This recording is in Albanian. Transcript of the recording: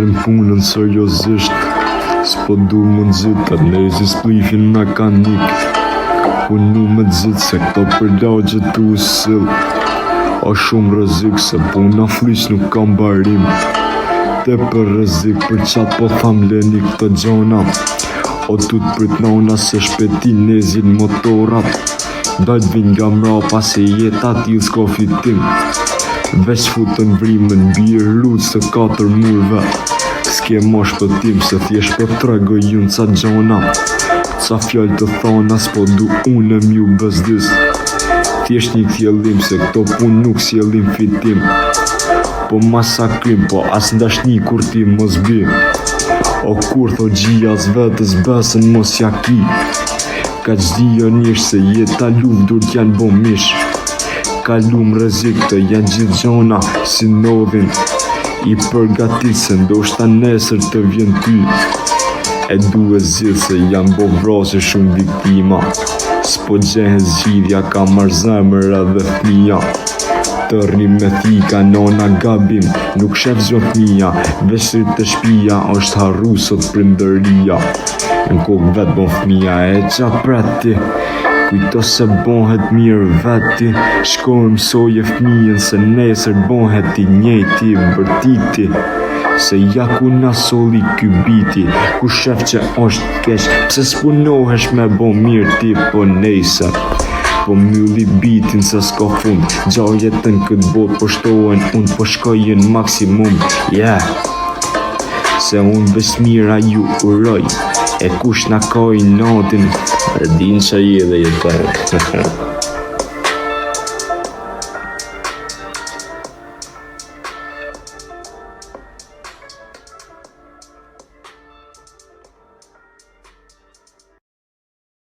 bëjmë punën seriozisht. S'po du më nëzita, nezi splifin mekanik. Punu me nëzit se këto përlagje tu usil. A shumë rëzik se puna flis nuk kam barim. Te për rëzik për qatë po tham leni këto gjona. O tu t'prit nona se shpeti nezin motorat. Dajt vin nga mrapa se jeta t'il s'ka fitim. Veç futën vrimën birë rrut se 4 murve. S'ke ma shpëtim se thjesht për tregoj jun ca gjona. Ca fjall të thona s'po du unë m'ju bezdis. Thjesht një t'jellim se këto pun nuk s'jellim fitim. Po masakrim, po as ndashni kur ti mos bi. O kur tho gjia s'vetës besën mos jaki. Ka gjdia njësh se jeta luftur t'jan bo mish. Kalum rrezik të janë gjithë gjona si nodhin. I përgatit se ndoshta nesër të vjen ty. E duhe zilë se janë bo vrasë shumë viktima. S'po gjehen zgjidhja ka marrë zemër edhe fmija. Të rrim me thika nona gabim, nuk shef zjo fmija. Veshrit të shpia është harru sot prindëria. Në kokë vetë bon fmija e qa preti. Kujto se bonhet mirë veti. Shkoj mësoje fmijën se nesër bonhet i njëti bërtiti. Se ja ku na soli ky biti. Ku shef që është kesh, pse s'punohesh me bo mirë ti po nejse. Po mylli bitin se s'ka fund. Gjajet në këtë bot po shtohen, unë po shkojën maksimum. Se unë veç mira ju uroj. E kush na ka i natin, e din që i edhe jetë.